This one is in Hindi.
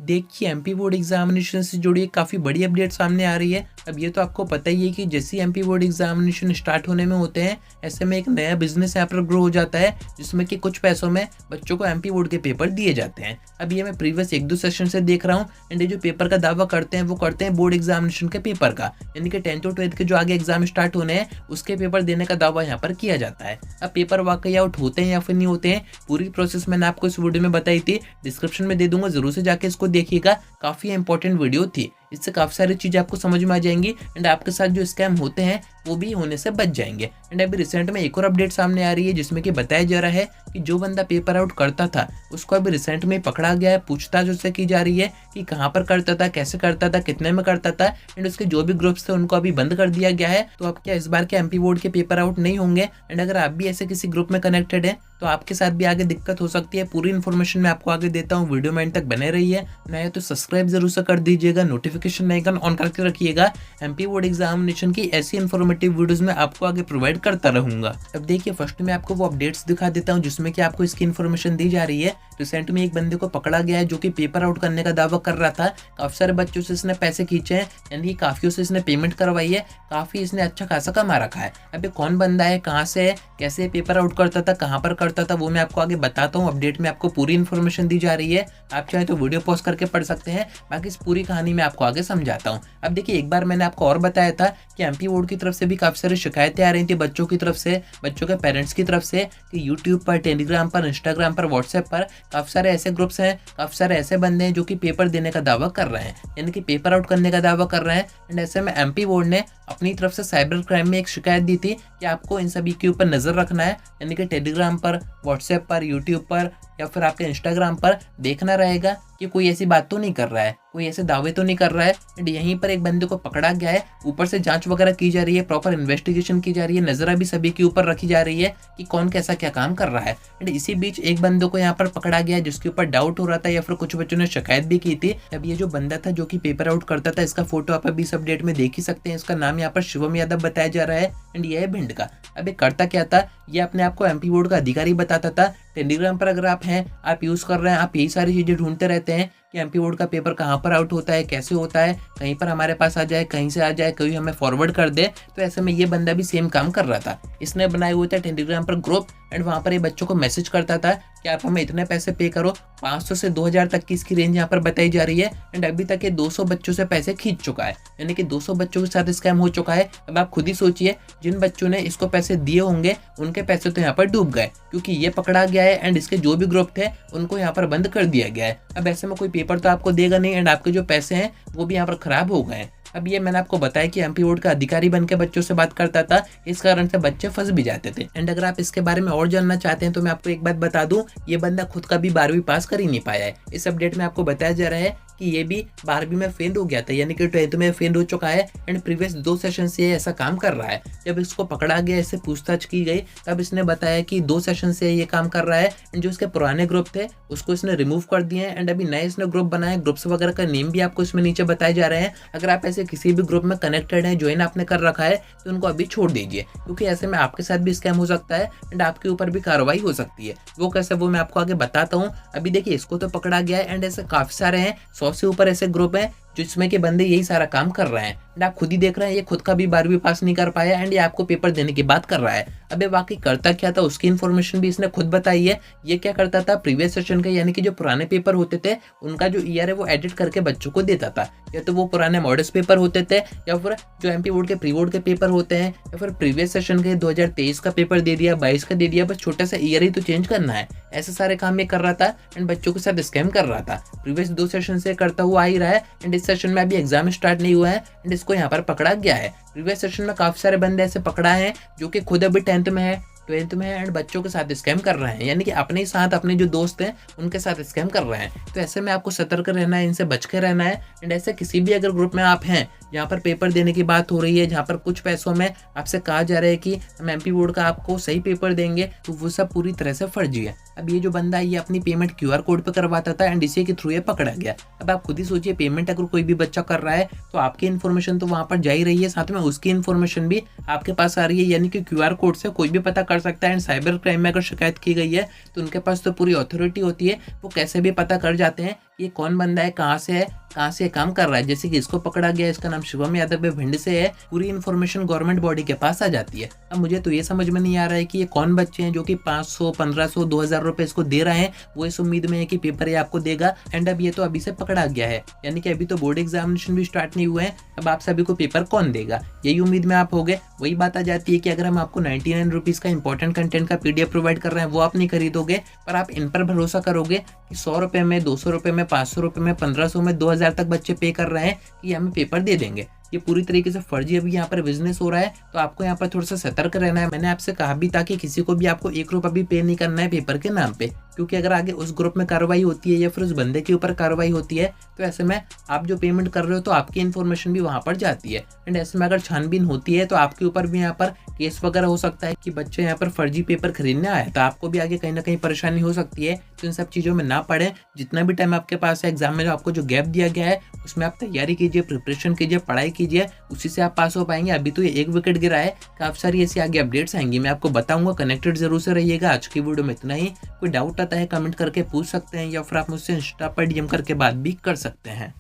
देखिए एमपी बोर्ड एग्जामिनेशन से जुड़ी एक काफ़ी बड़ी अपडेट सामने आ रही है। अब ये तो आपको पता ही है कि जैसे ही एमपी बोर्ड एग्जामिनेशन स्टार्ट होने में होते हैं, ऐसे में एक नया बिजनेस यहाँ पर ग्रो हो जाता है, जिसमें कि कुछ पैसों में बच्चों को एमपी बोर्ड के पेपर दिए जाते हैं। अब ये मैं प्रीवियस 1-2 सेशन से देख रहा हूँ, एंड ये जो पेपर का दावा करते हैं वो करते हैं बोर्ड एग्जामिनेशन के पेपर का, यानी कि 10th और 12th के जो आगे एग्जाम स्टार्ट होने हैं उसके पेपर देने का दावा यहाँ पर किया जाता है। अब पेपर वाकई आउट होते हैं या फिर नहीं होते हैं, पूरी प्रोसेस मैंने आपको इस वीडियो में बताई थी, डिस्क्रिप्शन में दे दूंगा, जरूर से जाके इसको देखिएगा। काफ़ी इंपॉर्टेंट वीडियो थी, इससे काफ़ी सारी चीज़ें आपको समझ में आ जाएंगी एंड आपके साथ जो स्कैम होते हैं वो भी होने से बच जाएंगे। एंड अभी रिसेंट में एक और अपडेट सामने आ रही है, जिसमें कि बताया जा रहा है कि जो बंदा पेपर आउट करता था उसको अभी रिसेंट में पकड़ा गया है। पूछताछ उससे की जा रही है कि कहाँ पर करता था, कैसे करता था, कितने में करता था, एंड उसके जो भी ग्रुप्स थे उनको अभी बंद कर दिया गया है। तो अब क्या इस बार के एमपी बोर्ड के पेपर आउट नहीं होंगे? एंड अगर आप भी ऐसे किसी ग्रुप में कनेक्टेड हैं तो आपके साथ भी आगे दिक्कत हो सकती है। पूरी इन्फॉर्मेशन मैं आपको आगे देता हूँ, वीडियो में एंड तक बने रहिए। नया तो सब्सक्राइब जरूर से कर दीजिएगा, नोटिफिकेशन आइकन ऑन करके रखिएगा। एमपी बोर्ड एग्जामिनेशन की ऐसी इन्फॉर्मेटिव वीडियोस में आपको आगे प्रोवाइड करता रहूंगा। अब देखिए फर्स्ट में आपको वो अपडेट्स दिखा देता हूँ जिसमें कि आपको इसकी इन्फॉर्मेशन दी जा रही है। रिसेंट में एक बंदे को पकड़ा गया है जो कि पेपर आउट करने का दावा कर रहा था। काफी सारे बच्चों से इसने पैसे खींचे हैं, यानी काफियों से इसने पेमेंट करवाई है, काफी इसने अच्छा खासा कमा रखा है। अभी कौन बंदा है, कहाँ से है, कैसे पेपर आउट करता था, कहाँ पर करता था, वो मैं आपको आगे बताता हूँ। अपडेट में आपको पूरी इन्फॉर्मेशन दी जा रही है, आप चाहे तो वीडियो पॉज करके पढ़ सकते हैं, बाकी इस पूरी कहानी में आपको आगे समझाता हूँ। अब देखिए एक बार मैंने आपको और बताया था कि एमपी बोर्ड की तरफ से भी काफी सारी शिकायतें आ रही थी बच्चों की तरफ से, बच्चों के पेरेंट्स की तरफ से, कि यूट्यूब पर, टेलीग्राम पर, इंस्टाग्राम पर, व्हाट्सएप पर काफी सारे ऐसे ग्रुप्स हैं, काफी सारे ऐसे बंदे हैं जो कि पेपर देने का दावा कर रहे हैं, यानी कि पेपर आउट करने का दावा कर रहे हैं। एंड ऐसे में एमपी बोर्ड ने अपनी तरफ से साइबर क्राइम में एक शिकायत दी थी कि आपको इन सभी के ऊपर नजर रखना है, यानी कि टेलीग्राम पर, व्हाट्सएप पर, यूट्यूब पर या फिर आपके इंस्टाग्राम पर देखना रहेगा कि कोई ऐसी बात तो नहीं कर रहा है, कोई ऐसे दावे तो नहीं कर रहा है। एंड यहीं पर एक बंदे को पकड़ा गया है, ऊपर से जांच वगैरह की जा रही है, प्रॉपर इन्वेस्टिगेशन की जा रही है, नजर भी सभी के ऊपर रखी जा रही है कि कौन कैसा क्या काम कर रहा है। एंड इसी बीच एक बंदे को यहाँ पर पकड़ा गया है जिसके ऊपर डाउट हो रहा था या फिर कुछ बच्चों ने शिकायत भी की थी। अब ये जो बंदा था जो कि पेपर आउट करता था, इसका फोटो आप अभी इस अपडेट में देख ही सकते हैं। इसका नाम यहाँ पर शिवम यादव बताया जा रहा है एंड ये है भिंड का। अब ये करता क्या था, ये अपने आप को एमपी बोर्ड का अधिकारी बताता था। टेलीग्राम पर अगर आप हैं, आप यूज कर रहे हैं, आप यही सारी चीजें ढूंढते रहते हैं कि एमपी बोर्ड का पेपर कहाँ पर आउट होता है, कैसे होता है, कहीं पर हमारे पास आ जाए, कहीं से आ जाए, कहीं हमें फॉरवर्ड कर दे। तो ऐसे में ये बंदा भी सेम काम कर रहा था। इसने बनाए हुए थे टेलीग्राम पर ग्रुप एंड वहाँ पर ये बच्चों को मैसेज करता था कि आप हमें इतने पैसे पे करो। 500 से 2000 तक की इसकी रेंज यहाँ पर बताई जा रही है। एंड अभी तक ये 200 बच्चों से पैसे खींच चुका है, यानी कि 200 बच्चों के साथ स्कैम हो चुका है। अब आप खुद ही सोचिए, जिन बच्चों ने इसको पैसे दिए होंगे उनके पैसे तो यहाँ पर डूब गए, क्योंकि ये पकड़ा गया है एंड इसके जो भी ग्रुप थे उनको यहाँ पर बंद कर दिया गया है। अब ऐसे में कोई पेपर तो आपको देगा नहीं एंड आपके जो पैसे हैं वो भी यहाँ पर खराब हो गए हैं। अब ये मैंने आपको बताया कि एमपी बोर्ड का अधिकारी बन के बच्चों से बात करता था, इस कारण से बच्चे फंस भी जाते थे। एंड अगर आप इसके बारे में और जानना चाहते हैं तो मैं आपको एक बात बता दूं, ये बंदा खुद का भी 12वीं पास कर ही नहीं पाया है। इस अपडेट में आपको बताया जा रहा है कि ये भी 12वीं में फेल हो गया था, यानी कि 12th में फेल हो चुका है एंड प्रीवियस 2 सेशन से ये ऐसा काम कर रहा है। जब इसको पकड़ा गया, इससे पूछताछ की गई, तब इसने बताया कि 2 सेशन से ये काम कर रहा है एंड जो इसके पुराने ग्रुप थे उसको इसने रिमूव कर दिए हैं एंड अभी नए इसने ग्रुप बनाए। ग्रुप्स वगैरह का नेम भी आपको इसमें नीचे बताए जा रहे हैं। अगर आप ऐसे किसी भी ग्रुप में कनेक्टेड हैं, ज्वाइन आपने कर रखा है, तो उनको अभी छोड़ दीजिए, क्योंकि ऐसे में आपके साथ भी स्कैम हो सकता है एंड आपके ऊपर भी कार्रवाई हो सकती है। वो कैसे, वो मैं आपको आगे बताता हूँ। अभी देखिए इसको तो पकड़ा गया है एंड ऐसे काफी सारे हैं, 100 से ऊपर ऐसे ग्रुप हैं जिसमें के बंदे यही सारा काम कर रहे हैं। एंड आप खुद ही देख रहे हैं, ये खुद का भी 12वीं पास नहीं कर पाया एंड ये आपको पेपर देने की बात कर रहा है। अबे वाकई करता क्या था उसकी इन्फॉर्मेशन भी इसने खुद बताई है। ये क्या करता था, प्रीवियस सेशन के यानी कि जो पुराने पेपर होते थे उनका जो ईयर है वो एडिट करके बच्चों को देता था। या तो वो पुराने मॉडल्स पेपर होते थे या फिर जो एमपी बोर्ड के प्री बोर्ड के पेपर होते हैं, या फिर प्रीवियस सेशन के 2023 का पेपर दे दिया, 22 का दे दिया, बस छोटा सा ईयर ही तो चेंज करना है। ऐसे सारे काम ये कर रहा था एंड बच्चों के साथ स्कैम कर रहा था। प्रीवियस 2 सेशन से करता हुआ आ ही रहा है एंड इस सेशन में अभी एग्जाम स्टार्ट नहीं हुआ है एंड इसको यहाँ पर पकड़ा गया है। प्रीवियस सेशन में काफी सारे बंदे ऐसे पकड़ा है जो कि खुद अभी 10th में है, 12th में है एंड बच्चों के साथ स्कैम कर रहे हैं, यानी कि अपने ही साथ अपने जो दोस्त हैं उनके साथ स्कैम कर रहे हैं। तो ऐसे में आपको सतर्क रहना है, इनसे बच के रहना है। एंड ऐसे किसी भी अगर ग्रुप में आप हैं जहाँ पर पेपर देने की बात हो रही है, जहाँ पर कुछ पैसों में आपसे कहा जा रहा है कि हम एमपी बोर्ड का आपको सही पेपर देंगे, तो वो सब पूरी तरह से फर्जी है। अब ये जो बंदा है ये अपनी पेमेंट क्यूआर कोड पे करवाता था एंड इसी के थ्रू ये पकड़ा गया। अब आप खुद ही सोचिए, पेमेंट अगर कोई भी बच्चा कर रहा है तो आपकी इन्फॉर्मेशन तो वहाँ पर जा ही रही है, साथ में उसकी इन्फॉर्मेशन भी आपके पास आ रही है, यानी कि क्यूआर कोड से कोई भी पता कर सकता है। एंड साइबर क्राइम में अगर शिकायत की गई है तो उनके पास तो पूरी अथॉरिटी होती है, वो कैसे भी पता कर जाते हैं ये कौन बंदा है, कहाँ से काम कर रहा है। जैसे कि इसको पकड़ा गया, इसका नाम शिवम यादव है, भिंड से है, पूरी इन्फॉर्मेशन गवर्नमेंट बॉडी के पास आ जाती है। अब मुझे तो ये समझ में नहीं आ रहा है कि ये कौन बच्चे हैं जो कि 500, 1500, 2000 रुपए इसको दे रहे हैं, वो इस उम्मीद में है कि पेपर ये आपको देगा। एंड अब ये तो अभी से पकड़ा गया है, यानी कि अभी तो बोर्ड एग्जामिनेशन भी स्टार्ट नहीं हुए हैं, अब आप सभी को पेपर कौन देगा, यही उम्मीद में आप हो गए। वही बात आ जाती है कि अगर हम आपको 99 रुपीज़ का इंपॉर्टेंट कंटेंट का PDF प्रोवाइड कर रहे हैं, वो आप नहीं खरीदोगे, पर आप इन पर भरोसा करोगे कि 100 रुपये में, 200 रुपये में, 500 रुपये में, 1500 में, 2000 तक बच्चे पे कर रहे हैं कि हमें पेपर दे देंगे। ये पूरी तरीके से फर्जी अभी यहाँ पर बिजनेस हो रहा है, तो आपको यहाँ पर थोड़ा सा सतर्क रहना है। मैंने आपसे कहा भी था कि किसी को भी आपको 1 रुपया भी पे नहीं करना है पेपर के नाम पे, क्योंकि अगर आगे उस ग्रुप में कार्रवाई होती है या फिर उस बंदे के ऊपर कार्रवाई होती है, तो ऐसे में आप जो पेमेंट कर रहे हो तो आपकी इन्फॉर्मेशन भी वहाँ पर जाती है। एंड ऐसे में अगर छानबीन होती है तो आपके ऊपर भी यहाँ पर केस वगैरह हो सकता है कि बच्चे यहाँ पर फर्जी पेपर खरीदने आए, तो आपको भी आगे कहीं ना कहीं परेशानी हो सकती है। तो इन सब चीज़ों में ना पड़े, जितना भी टाइम आपके पास है एग्जाम में, जो आपको जो गैप दिया गया है उसमें आप तैयारी कीजिए, प्रिपरेशन कीजिए, पढ़ाई कीजिए, उसी से आप पास हो पाएंगे। अभी तो ये 1 विकेट गिरा है, काफी सारी ऐसी आगे अपडेट्स आएंगी, मैं आपको बताऊंगा। कनेक्टेड जरूर से रहिएगा। आज की वीडियो में इतना ही। कोई डाउट आता है कमेंट करके पूछ सकते हैं, या फिर आप मुझसे इंस्टा पर DM करके बात भी कर सकते हैं।